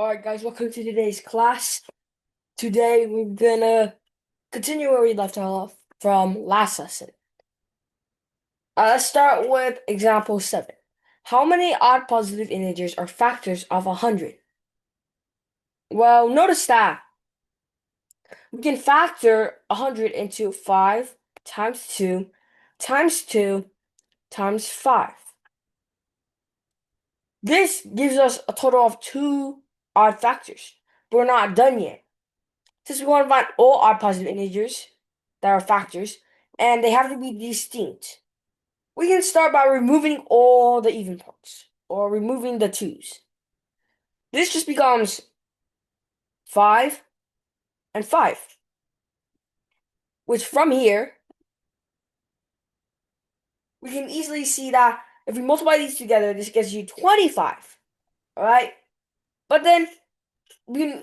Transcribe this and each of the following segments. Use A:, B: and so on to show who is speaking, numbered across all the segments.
A: Alright guys, welcome to today's class. Today we're gonna continue where we left off from last lesson. Let's start with example 7. How many odd positive integers are factors of 100? Well, notice that we can factor 100 into 5 times 2 times 2 times 5. This gives us a total of 2 odd factors, but we're not done yet. Since we want to find all odd positive integers that are factors, and they have to be distinct, we can start by removing all the even parts, or removing the 2's. This just becomes 5 and 5, which from here, we can easily see that if we multiply these together, this gets you 25, alright? But then,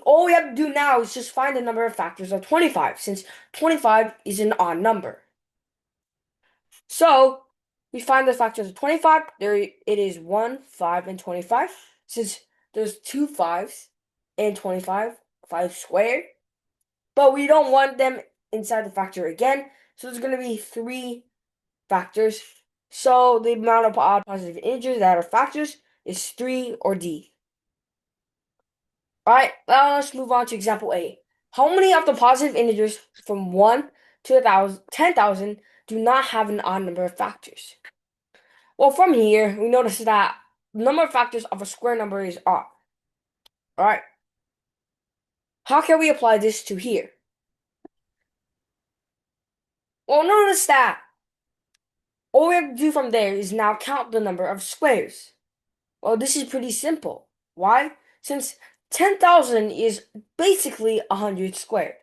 A: all we have to do now is just find the number of factors of 25, since 25 is an odd number. So, we find the factors of 25. There it is 1, 5, and 25. Since there's 2 5's in 25, 5 squared. But we don't want them inside the factor again. So there's going to be 3 factors. So the amount of odd positive integers that are factors is 3, or D. Alright, now let's move on to example 8. How many of the positive integers from 1 to 10,000 do not have an odd number of factors? Well, from here, we notice that the number of factors of a square number is odd. Alright. How can we apply this to here? Well, notice that all we have to do from there is now count the number of squares. Well, this is pretty simple. Why? Since 10,000 is basically 100 squared.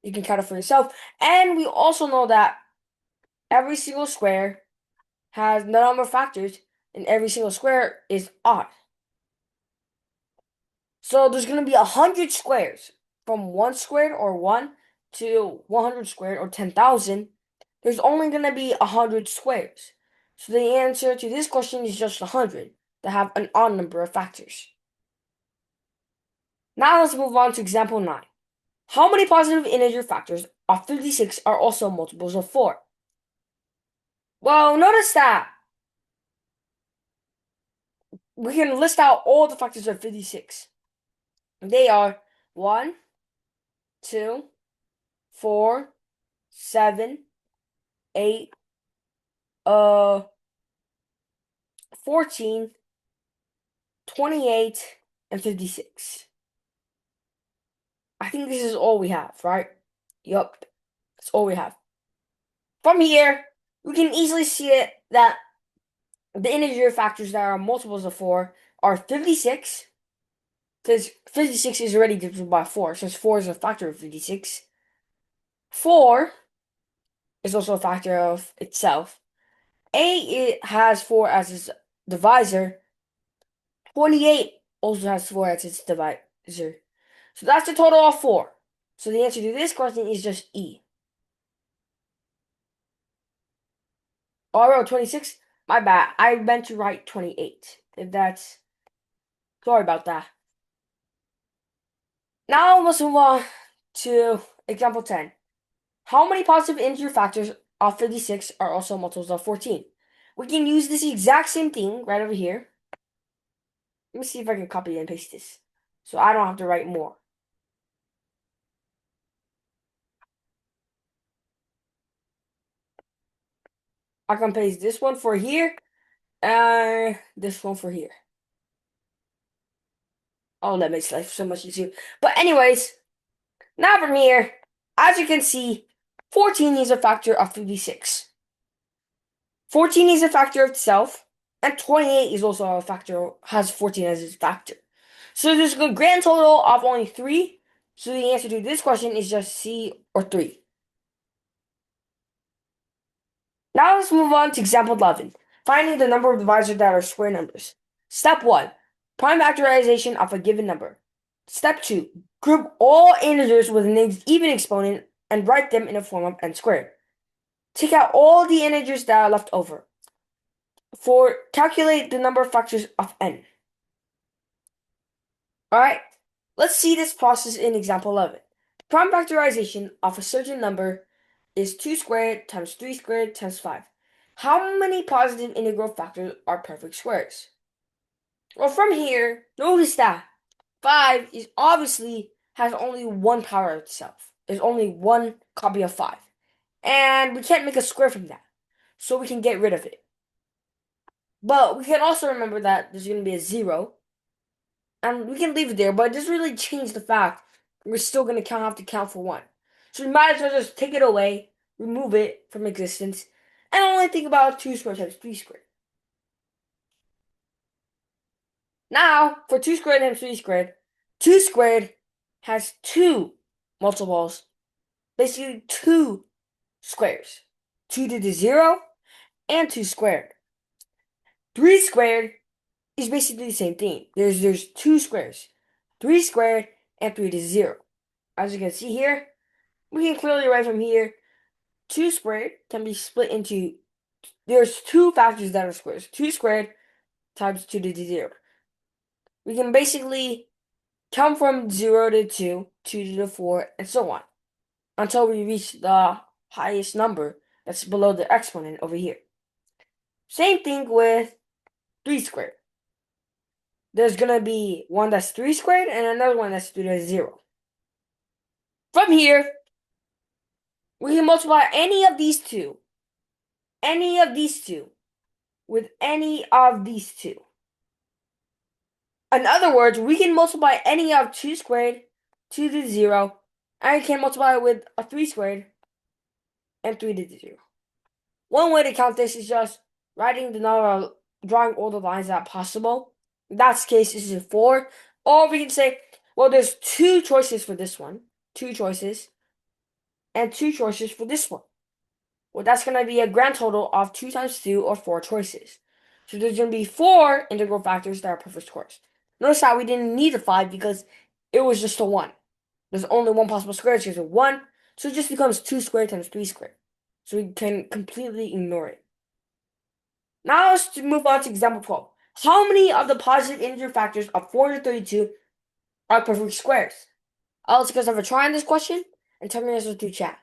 A: You can count it for yourself. And we also know that every single square has the number of factors, and every single square is odd. So there's going to be 100 squares. From 1 squared, or 1, to 100 squared, or 10,000. There's only going to be 100 squares. So the answer to this question is just 100 that have an odd number of factors. Now let's move on to example 9. How many positive integer factors of 56 are also multiples of 4? Well, notice that we can list out all the factors of 56. They are 1, 2, 4, 7, 8, 14, 28, and 56. I think this is all we have, right? Yup, that's all we have. From here, we can easily see it that the integer factors that are multiples of 4 are 56, because 56 is already divisible by 4, since 4 is a factor of 56. 4 is also a factor of itself. It has 4 as its divisor. 28 also has 4 as its divisor. So that's the total of 4. So the answer to this question is just E. Oh, I wrote 26? My bad. I meant to write 28. If that's... Sorry about that. Now let's move on to example 10. How many positive integer factors of 56 are also multiples of 14? We can use this exact same thing right over here. Let me see if I can copy and paste this, so I don't have to write more. I can paste this one for here, and this one for here. Oh, that makes life so much easier. But anyways, now from here, as you can see, 14 is a factor of 56. 14 is a factor of itself, and 28 is also a factor, has 14 as its factor. So there's a grand total of only 3. So the answer to this question is just C, or 3. Now let's move on to example 11. Finding the number of divisors that are square numbers. Step 1. Prime factorization of a given number. Step 2. Group all integers with an even exponent and write them in a form of n squared. Take out all the integers that are left over. Calculate the number of factors of n. All right, let's see this process in example 11. Prime factorization of a certain number is 2 squared times 3 squared times 5. How many positive integral factors are perfect squares? Well, from here, notice that 5 is obviously has only one power itself. There's only one copy of 5. And we can't make a square from that. So we can get rid of it. But we can also remember that there's going to be a 0. And we can leave it there, but it doesn't really change the fact we're still going to have to count for 1. So we might as well just take it away, remove it from existence, and only think about 2 squared times 3 squared. Now, for 2 squared times 3 squared, 2 squared has 2 multiples, basically 2 squares. 2 to the 0 and 2 squared. 3 squared is basically the same thing. There's 2 squares. 3 squared and 3 to the 0. As you can see here, we can clearly write from here 2 squared can be split into, there's 2 factors that are squares. 2 squared times 2 to the 0. We can basically count from 0 to 2, 2 to the 4, and so on, until we reach the highest number that's below the exponent over here. Same thing with 3 squared. There's going to be one that's 3 squared and another one that's 3 to the 0. From here, we can multiply any of these two, with any of these two. In other words, we can multiply any of 2 squared, 2 to the 0, and we can multiply it with a 3 squared and 3 to the 0. One way to count this is just writing the number, drawing all the lines that possible. In that case, this is 4. Or we can say, well, there's 2 choices for this one, 2 choices, and 2 choices for this one. Well, that's going to be a grand total of 2 times 2, or 4 choices. So there's going to be 4 integral factors that are perfect squares. Notice how we didn't need a 5 because it was just a 1. There's only one possible square, so there's a 1. So it just becomes 2 squared times 3 squared. So we can completely ignore it. Now let's move on to example 12. How many of the positive integer factors of 432 are perfect squares? I'll ask you guys have a try on this question and tell me your answer through chat.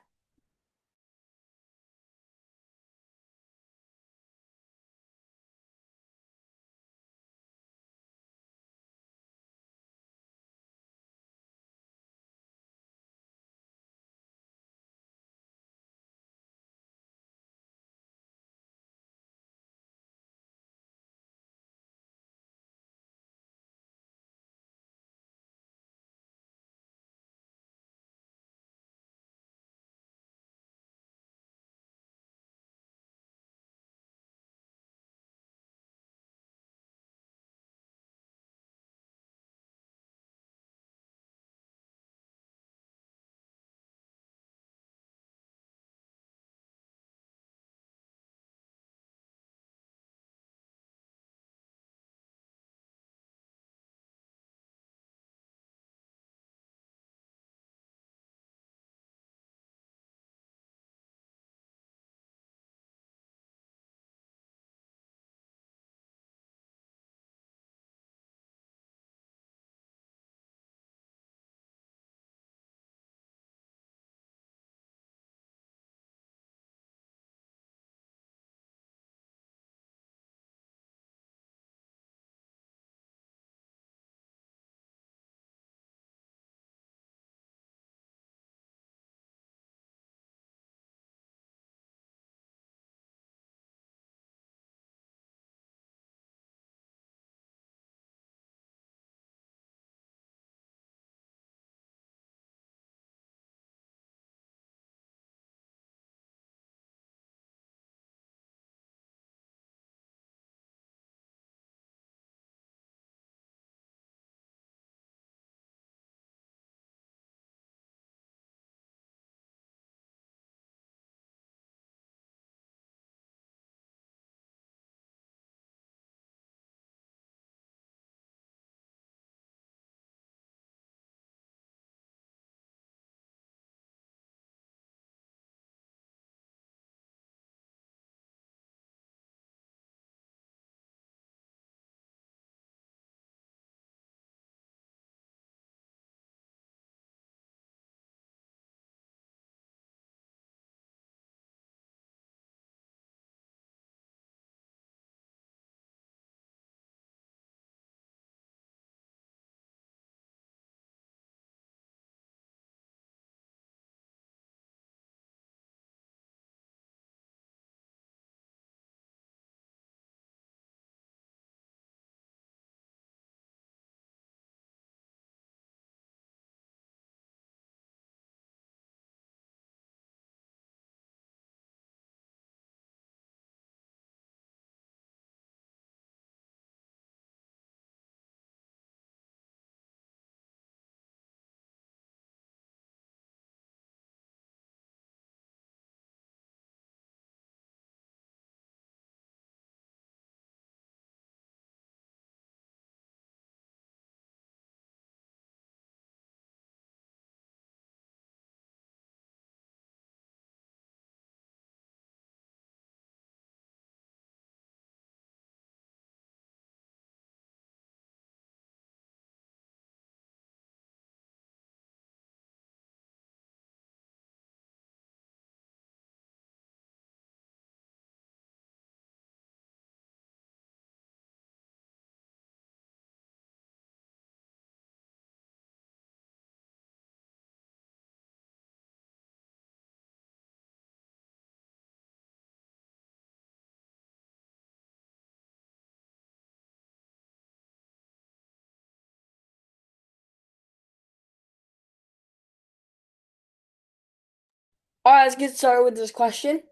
A: All right, let's get started with this question.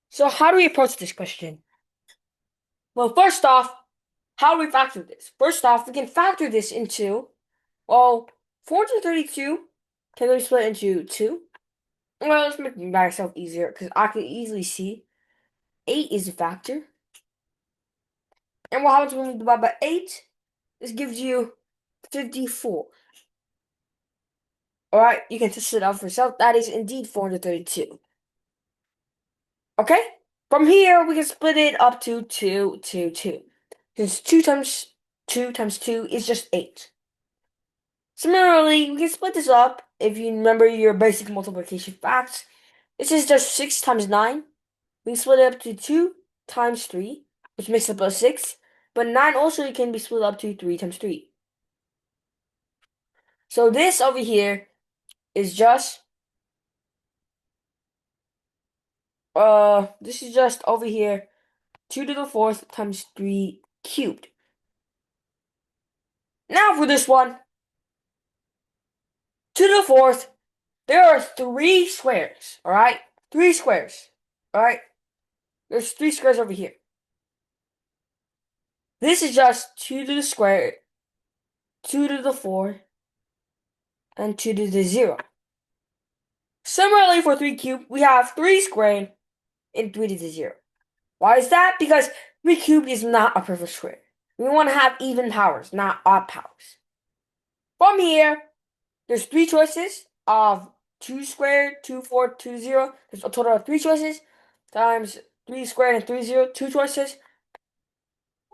A: So how do we approach this question? Well, first off, how do we factor this? First off, we can factor this into, well, 432 can be split into 2. Well, let's make myself easier because I can easily see 8 is a factor. And what happens when we divide by 8? This gives you 54. Alright, you can test it out for yourself. That is indeed 432. Okay? From here, we can split it up to 2, 2, 2. Because 2 times 2 is just 8. Similarly, we can split this up if you remember your basic multiplication facts. This is just 6 times 9. We can split it up to 2 times 3, which makes up a 6. But 9 also can be split up to 3 times 3. So this over here is just this is just over here 2 to the 4th times 3 cubed. Now for this one, 2 to the 4th, there are 3 squares, alright? 3 squares, alright? There's 3 squares over here. This is just 2 to the square, 2 to the 4, and 2 to the 0. Similarly for 3 cubed, we have 3 squared and 3 to the 0. Why is that? Because 3 cubed is not a perfect square. We want to have even powers, not odd powers. From here, there's 3 choices of 2 squared, 2, 4, 2, 0. There's a total of 3 choices times 3 squared and 3, 0, 2 choices.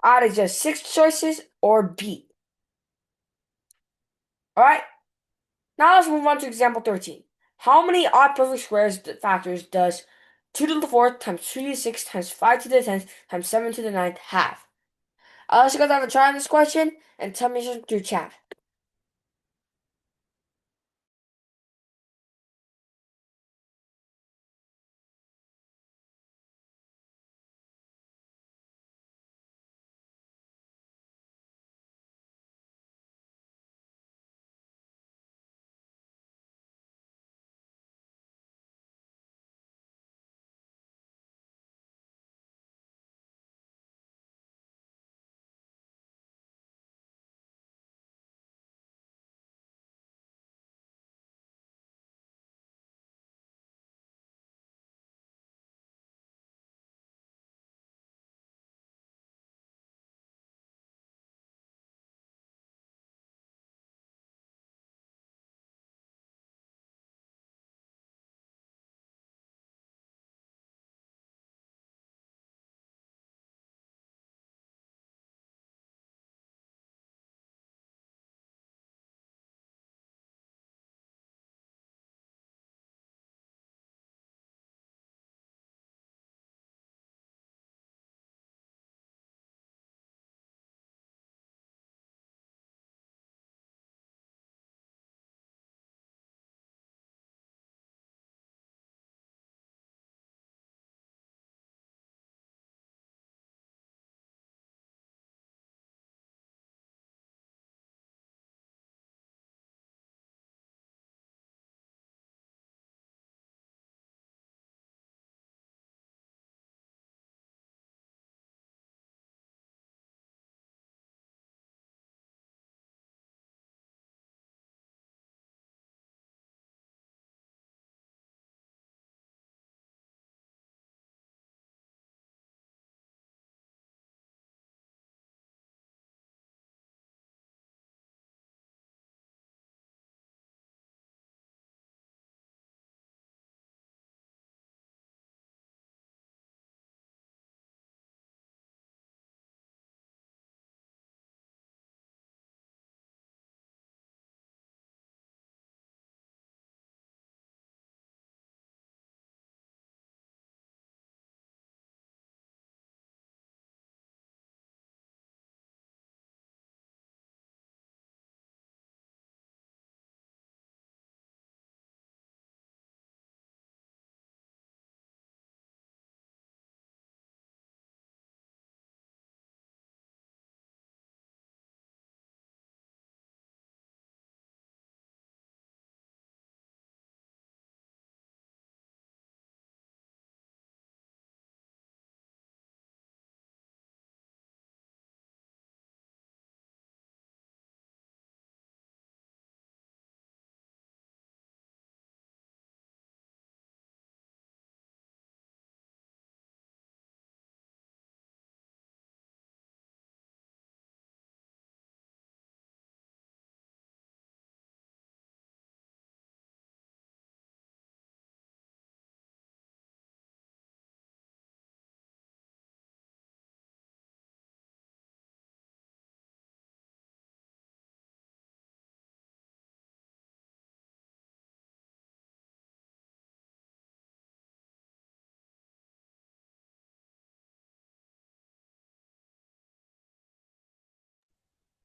A: Either just 6 choices or B. Alright? Now let's move on to example 13. How many odd perfect squares factors does 2 to the 4th times 3 to the 6th times 5 to the 10th times 7 to the 9th have? I'll let you guys have a try on this question and tell me through chat.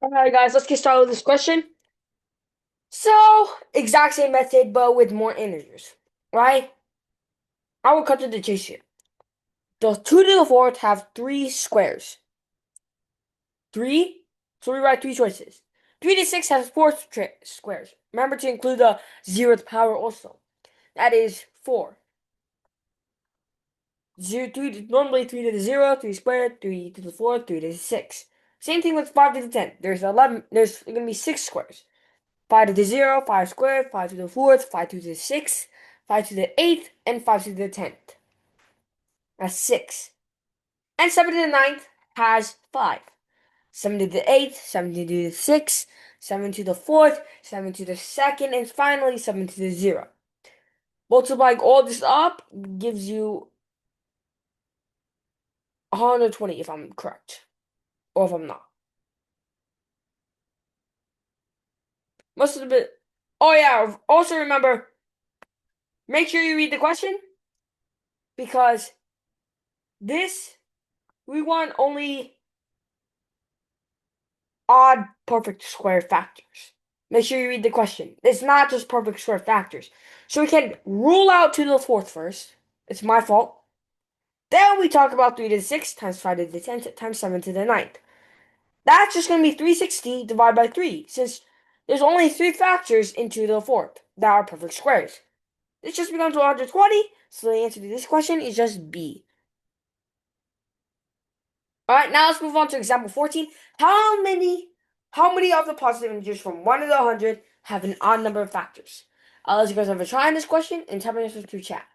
A: All right, guys, let's get started with this question. So, exact same method, but with more integers, right? I will cut to the chase here. The 2 to the fourth have 3 squares. 3, so we write 3 choices. 3 to 6 has 4 squares. Remember to include the 0th power also. That is 4. 3 normally 3 to the 0, 3 squared, 3 to the 4th, 3 to the 6. Same thing with 5 to the 10. There's going to be 6 squares. 5 to the 0, 5 squared, 5 to the 4th, 5 to the 6th, 5 to the 8th, and 5 to the 10th. That's 6. And 7 to the 9th has 5. 7 to the 8th, 7 to the 6th, 7 to the 4th, 7 to the 2nd, and finally 7 to the 0. Multiplying all this up gives you 120 if I'm correct. Or if I'm not. Must have been. Oh yeah, also remember, make sure you read the question because this, we want only odd perfect square factors. Make sure you read the question. It's not just perfect square factors. So we can rule out 2 to the 4th first. It's my fault. Then we talk about 3 to the 6th times 5 to the 10th times 7 to the 9th. That's just going to be 360 divided by 3, since there's only 3 factors in 2 to the 4th that are perfect squares. This just becomes 120, so the answer to this question is just B. Alright, now let's move on to example 14. How many of the positive integers from 1 to the 100 have an odd number of factors? I'll let you guys have a try on this question and type your answers through chat.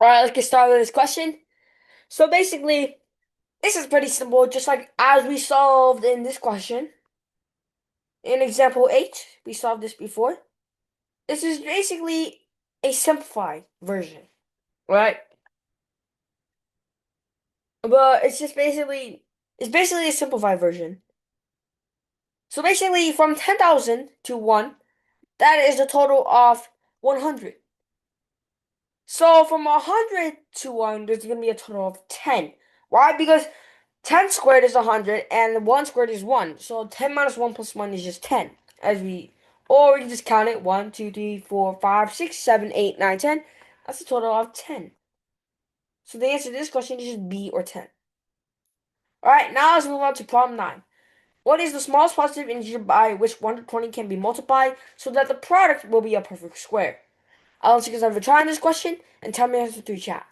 A: All right, let's get started with this question. So basically, this is pretty simple, just like as we solved in this question. In example 8, we solved this before. This is basically a simplified version, right? But it's basically a simplified version. So basically, from 10,000 to 1, that is a total of 100. So from 100 to 1, there's going to be a total of 10. Why? Because 10 squared is 100 and 1 squared is 1. So 10 minus 1 plus 1 is just 10. Or we can just count it 1, 2, 3, 4, 5, 6, 7, 8, 9, 10. That's a total of 10. So the answer to this question is just B or 10. Alright, now let's move on to problem 9. What is the smallest positive integer by which 120 can be multiplied so that the product will be a perfect square? I'll let you guys have a try on this question and tell me the answer through chat.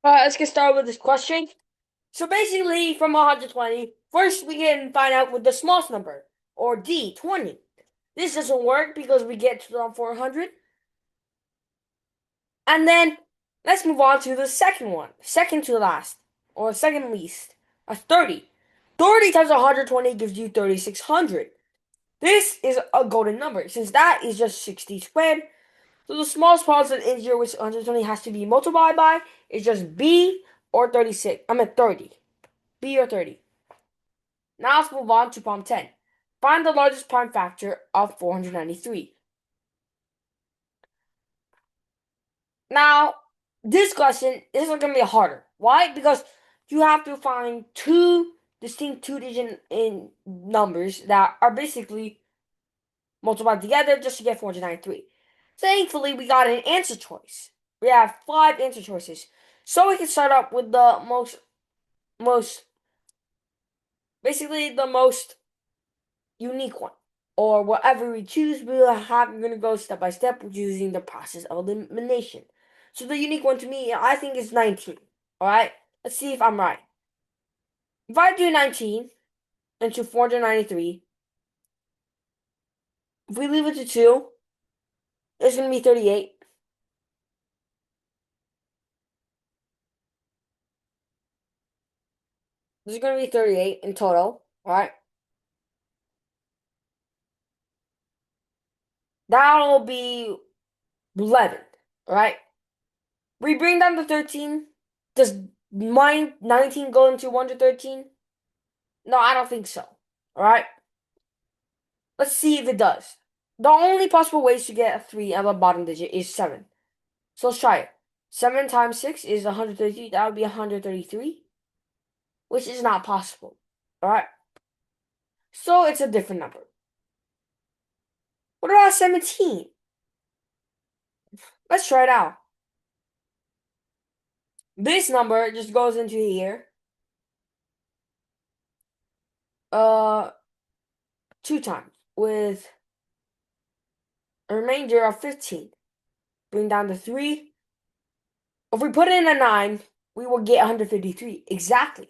A: Let's get started with this question. So basically, from 120, first we can find out with the smallest number, or D, 20. This doesn't work because we get to the 400. And then let's move on to the second one, second to last, or second least, a 30. 30 times 120 gives you 3,600. This is a golden number since that is just 60 squared. So the smallest positive integer which 120 has to be multiplied by is just b or 36. I mean 30. B or 30. Now let's move on to problem 10. Find the largest prime factor of 493. Now, this question is going to be harder. Why? Because you have to find two distinct two-digit in numbers that are basically multiplied together just to get 493. Thankfully, we got an answer choice. We have 5 answer choices. So we can start up with the basically the most unique one. Or whatever we choose, we're going to go step by step using the process of elimination. So the unique one to me, I think is 19. Alright? Let's see if I'm right. If I do 19 into 493, if we leave it to 2, it's going to be 38. There's going to be 38 in total. Alright? That'll be 11. Alright? We bring down the 13. Does 19 go into 113? No, I don't think so. Alright? Let's see if it does. The only possible ways to get a 3 at the bottom digit is 7. So let's try it. 7 times 6 is 133. That would be 133, which is not possible. Alright? So it's a different number. What about 17? Let's try it out. This number just goes into here. 2 times with a remainder of 15. Bring down the 3. If we put in a 9, we will get 153. Exactly.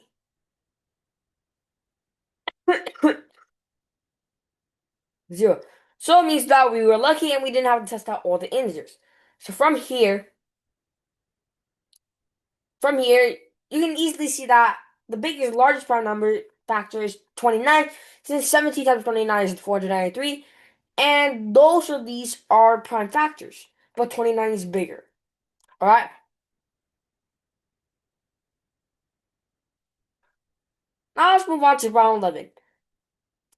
A: Zero. So it means that we were lucky and we didn't have to test out all the integers. So from here, you can easily see that the biggest, largest prime number factor is 29, since 17 times 29 is 493, and both of these are prime factors, but 29 is bigger. Alright? Now let's move on to problem 11.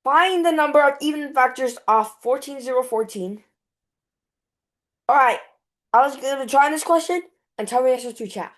A: Find the number of even factors of 14014. Alright, I was going to try this question and tell me the answer to chat.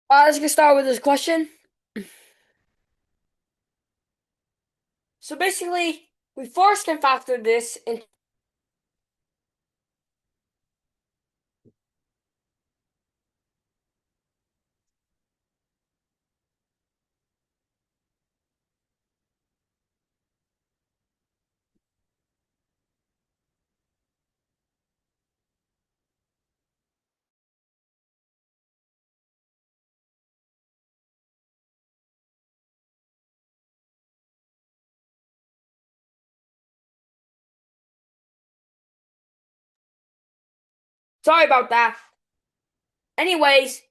A: Let's get started with this question. So basically, we first can factor this in. Sorry about that. Anyways,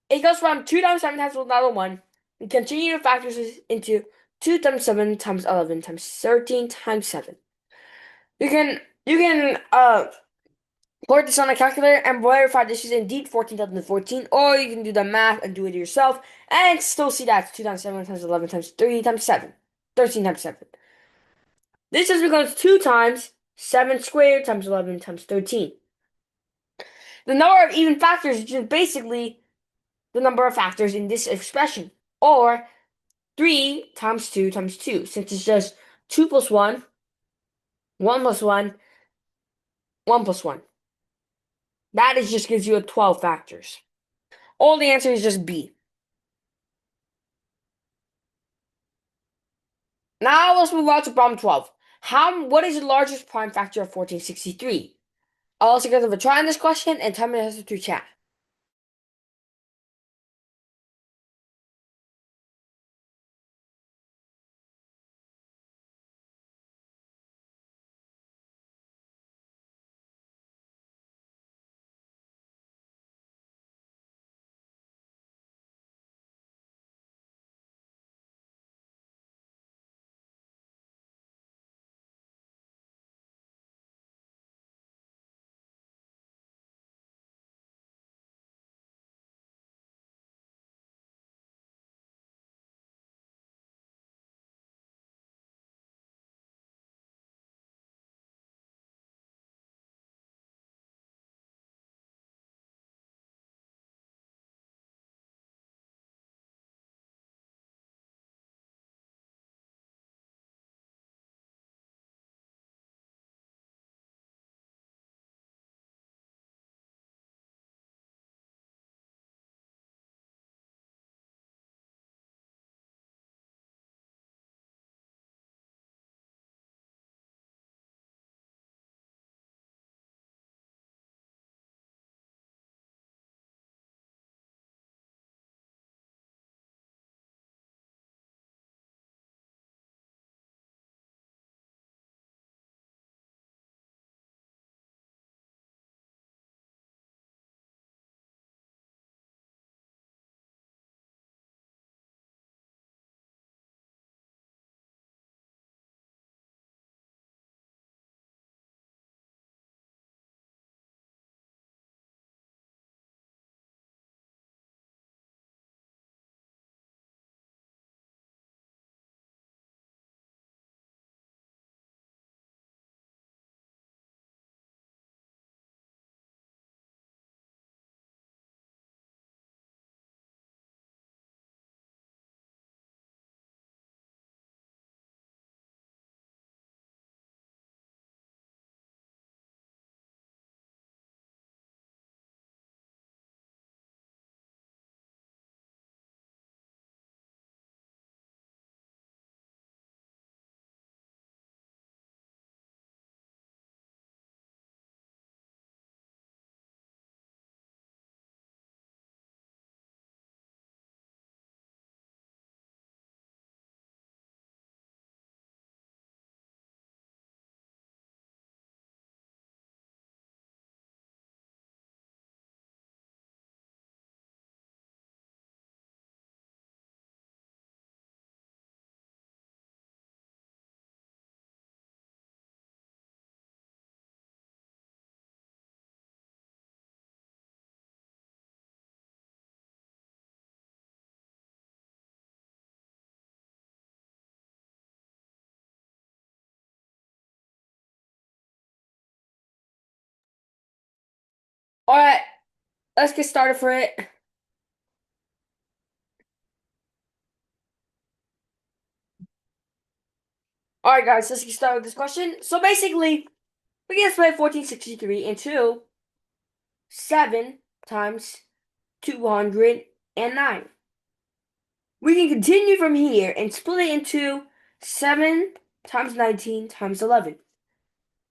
A: it goes from 2 times 7 times another 1. We continue to factor this into 2 times 7 times 11 times 13 times 7. You can put this on a calculator and verify this is indeed 14,014, or you can do the math and do it yourself and still see that 2 times 7 times 11 times 3 times 7. 13 times 7. This just becomes 2 times 7 squared times 11 times 13. The number of even factors is just basically the number of factors in this expression, or 3 times 2 times 2, since it's just 2 plus 1, 1 plus 1, 1 plus 1. That is just gives you a 12 factors. All the answer is just B. Now let's move on to problem 12. What is the largest prime factor of 1463? I'll also give a try on this question and tell me the answer through chat. Alright, let's get started for it. All right, guys, let's get started with this question. So basically, we can split 1463 into 7 times 209. We can continue from here and split it into 7 times 19 times 11.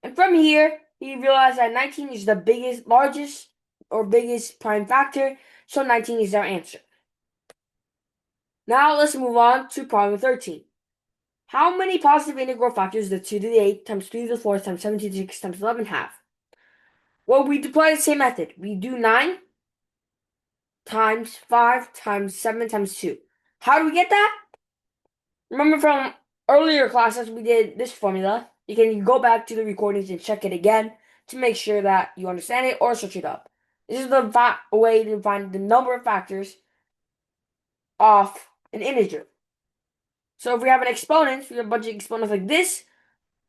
A: And from here, we realize that 19 is the largest or biggest prime factor, so 19 is our answer. Now let's move on to problem 13. How many positive integral factors does 2 to the 8 times 3 to the 4 times 7 to the 6 times 11 have? Well, we deploy the same method. We do 9 times 5 times 7 times 2. How do we get that? Remember from earlier classes, we did this formula. You can go back to the recordings and check it again to make sure that you understand it or search it up. This is the way to find the number of factors of an integer. So if we have an exponent, we have a bunch of exponents like this,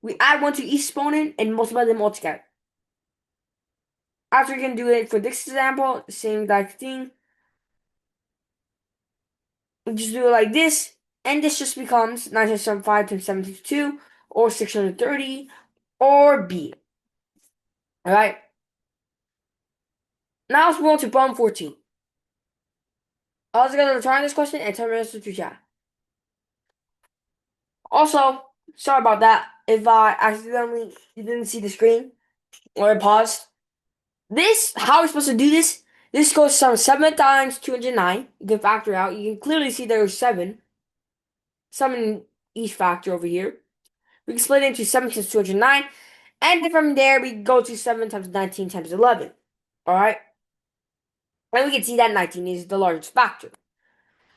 A: we add 1 to each exponent and multiply them all together. After we can do it for this example, same exact thing. We just do it like this, and this just becomes 975 times 72, or 630, or B. Alright? Now let's move on to problem 14. I was going to try this question and tell me the answer to chat. Also, sorry about that if I accidentally didn't see the screen or I paused. How are we supposed to do this? This goes from 7 times 209. You can factor out. You can clearly see there's 7. 7 each factor over here. We can split it into 7 times 209. And then from there, we go to 7 times 19 times 11. Alright? And we can see that 19 is the largest factor.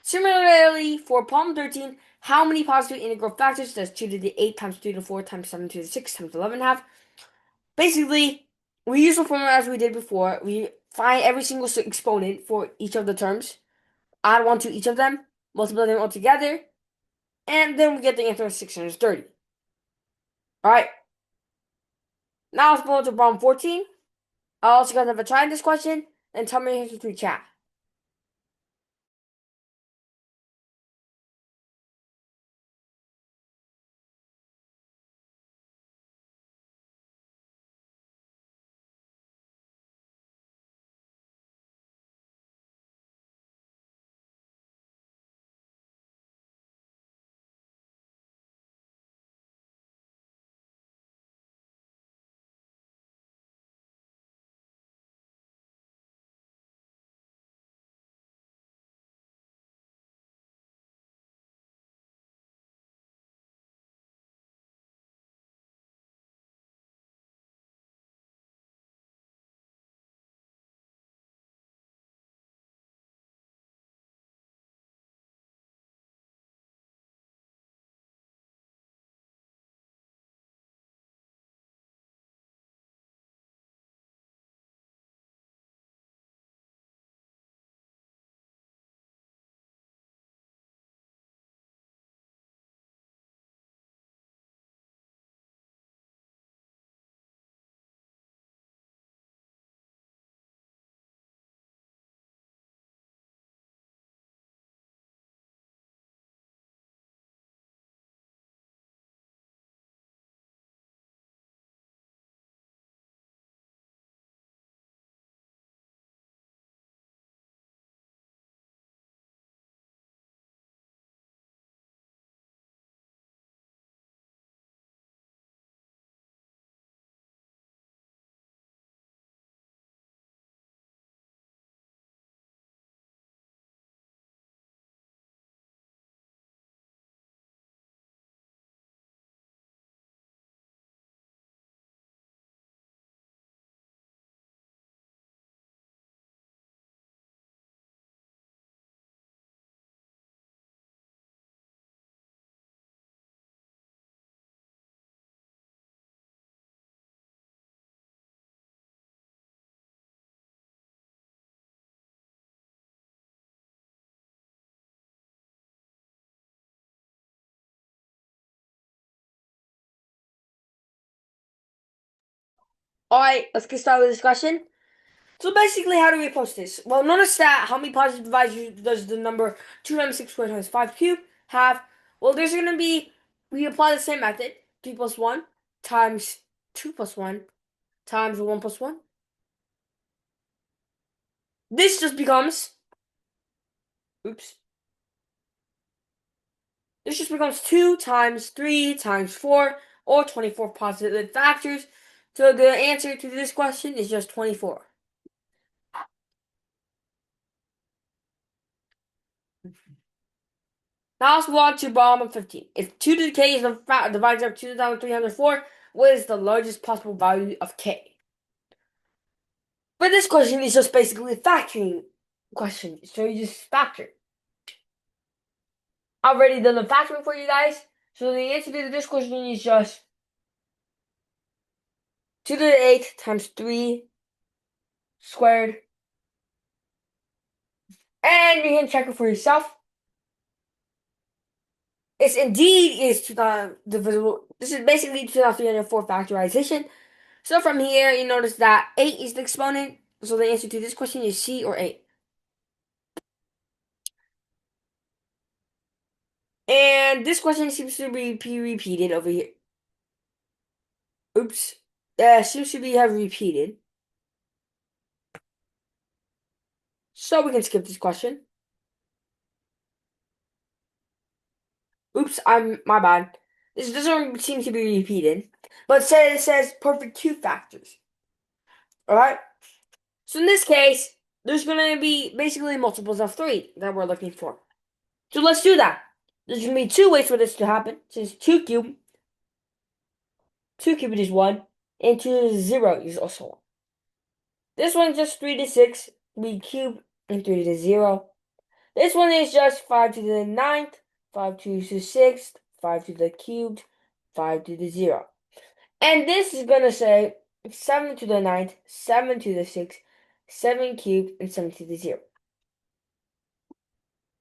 A: Similarly, for problem 13, how many positive integral factors does 2 to the 8 times 3 to the 4 times 7 to the 6 times 11 have? Basically, we use the formula as we did before. We find every single exponent for each of the terms, add 1 to each of them, multiply them all together, and then we get the answer of 630. Alright? Now let's move on to problem 14. I also got to have a try this question and tell me your answer through chat. Alright, let's get started with this question. So basically, how do we approach this? Well, notice that how many positive divisors does the number 296 squared times 5 cubed have? Well, there's going to be, we apply the same method. 3 plus 1 times 2 plus 1 times 1 plus 1. This just becomes, oops, this just becomes 2 times 3 times 4, or 24 positive factors. So the answer to this question is just 24. Now let's move on to problem 15. If 2 to the k is divided by 2,304, what is the largest possible value of k? But this question is just basically a factoring question. So you just factor. I've already done the factoring for you guys. So the answer to this question is just 2 to the 8 times 3 squared. And you can check it for yourself. It's indeed is divisible. This is basically 2,304 factorization. So from here, you notice that 8 is the exponent. So the answer to this question is C, or 8. And this question seems to be repeated over here. Oops. Seems to be have repeated. So we can skip this question. Oops, my bad. This doesn't seem to be repeated. But it says perfect cube factors. Alright? So in this case, there's gonna be basically multiples of 3 that we're looking for. So let's do that. There's gonna be 2 ways for this to happen. Since 2 cubed is 1, and 2 to the 0 is also 1. This one's just 3 to 6, 3 cubed, and 3 to the 0. This one is just 5 to the 9th, 5 to the 6th, 5 to the cubed, 5 to the 0. And this is gonna say 7 to the 9th, 7 to the 6th, 7 cubed, and 7 to the 0.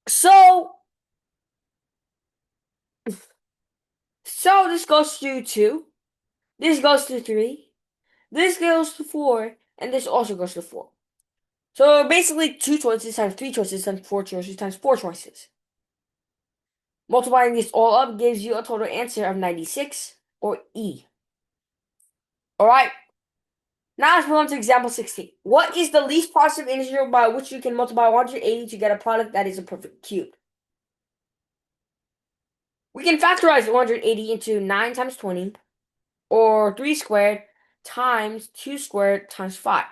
A: So this goes to 2, this goes to 3, this goes to 4, and this also goes to 4. So basically 2 choices times 3 choices times 4 choices times 4 choices. Multiplying this all up gives you a total answer of 96, or E. Alright, now let's move on to example 16. What is the least positive integer by which you can multiply 180 to get a product that is a perfect cube? We can factorize 180 into 9 times 20, or 3 squared times 2 squared times 5.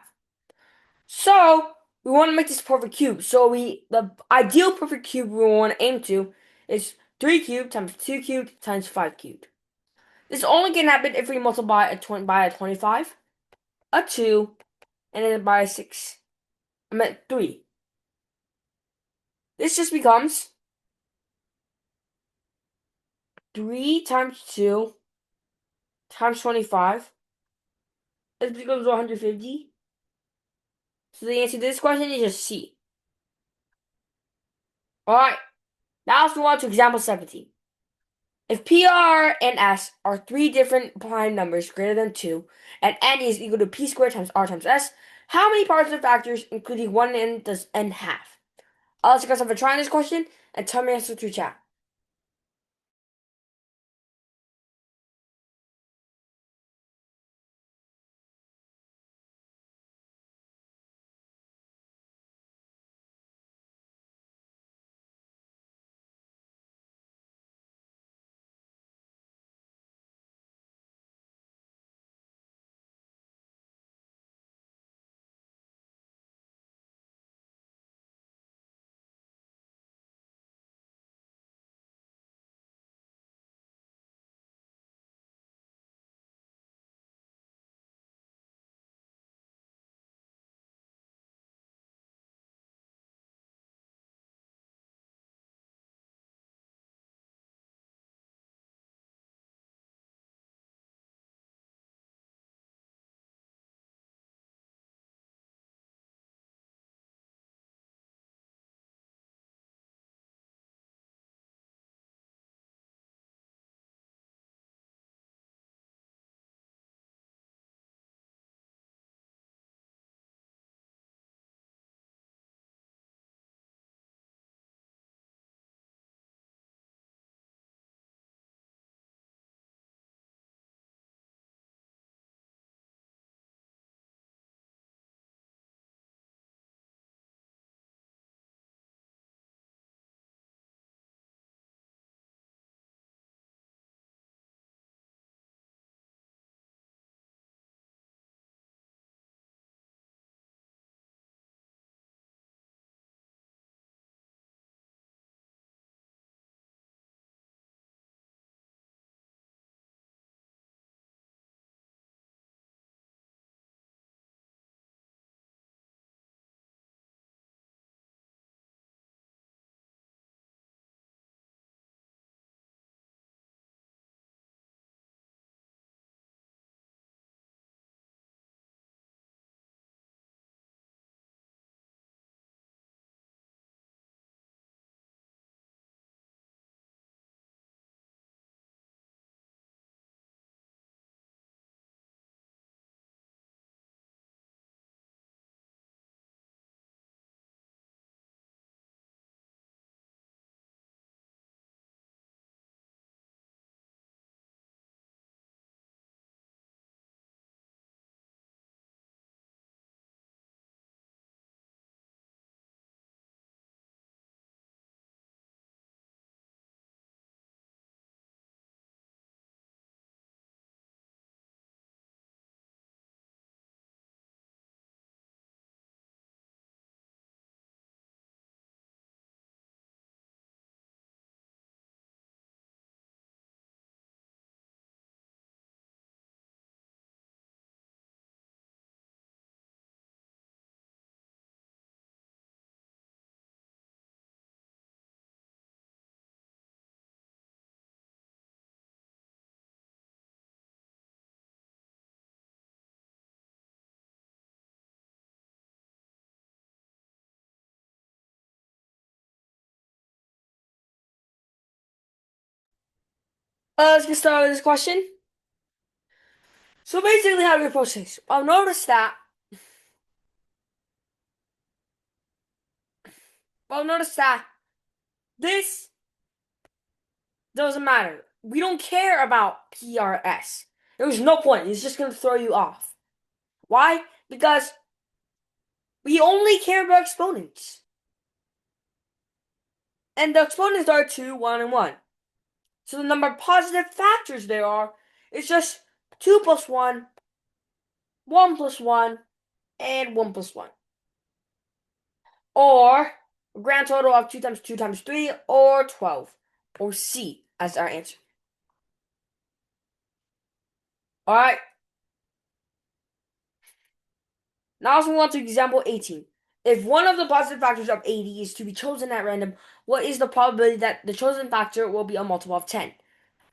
A: So we want to make this a perfect cube. So the ideal perfect cube we want to aim to is 3 cubed times 2 cubed times 5 cubed. This only can happen if we multiply by a 25, a 2, and then by a 6. I meant 3. This just becomes 3 times 2 times 25. This becomes 150. So the answer to this question is just C. Alright, now let's move on to example 17. If PR and S are 3 different prime numbers greater than 2, and N is equal to P squared times R times S, how many positive factors, including 1 and N, does N have? I'll ask you guys have a try on this question, and tell me your answer through chat. Let's get started with this question. So basically, how do we approach this? I'll notice that this doesn't matter. We don't care about PRS. There's no point. It's just gonna throw you off. Why? Because we only care about exponents. And the exponents are 2, 1, and 1. So the number of positive factors there are is just 2 plus 1, 1 plus 1, and 1 plus 1. Or a grand total of 2 times 2 times 3, or 12. Or C as our answer. Alright. Now let's move on to example 18. If one of the positive factors of 80 is to be chosen at random, what is the probability that the chosen factor will be a multiple of 10?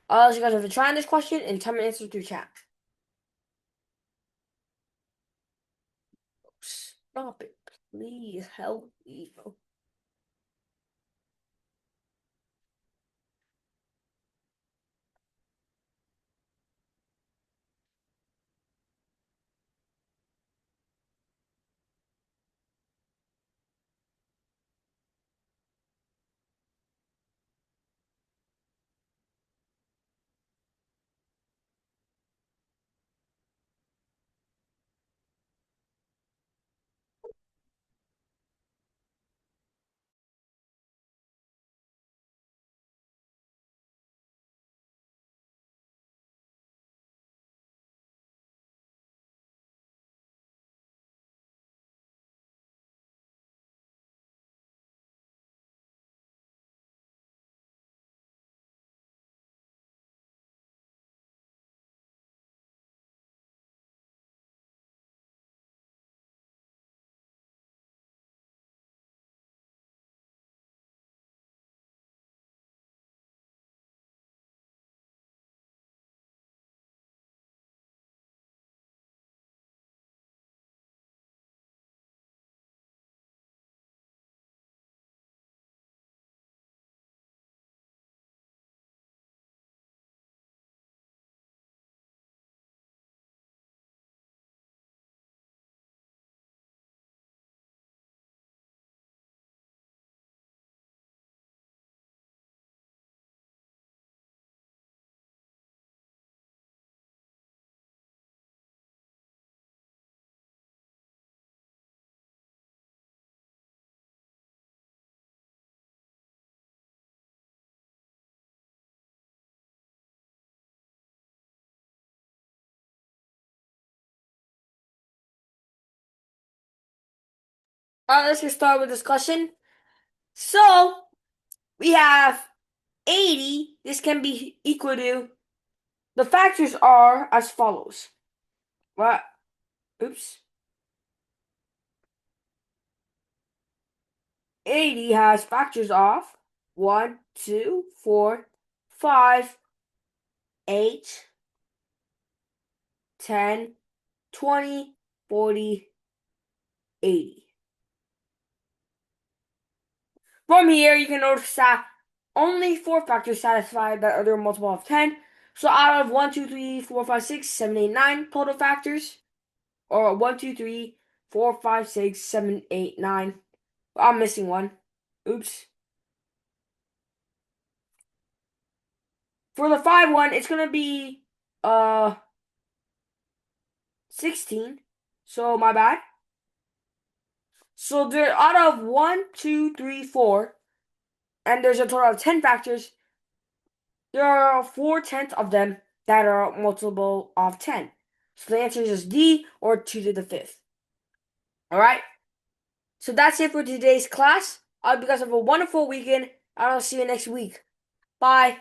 A: So you guys have to try on this question and tell me the answer through chat. Stop it. Please help me. Alright, let's get started with discussion. So, we have 80. This can be equal to, the factors are as follows. What? Oops. 80 has factors of 1, 2, 4, 5, 8, 10, 20, 40, 80. From here, you can notice that only 4 factors satisfy that other multiple of 10. So out of 1, 2, 3, 4, 5, 6, 7, 8, 9 total factors, or 1, 2, 3, 4, 5, 6, 7, 8, 9. I'm missing one. Oops. For the 5 one, it's gonna be 16. So my bad. So there out of 1, 2, 3, 4, and there's a total of 10 factors. There are 4/10 of them that are multiple of 10. So the answer is just D, or 2 to the 5th. Alright? So that's it for today's class. I hope you guys have a wonderful weekend. I'll see you next week. Bye.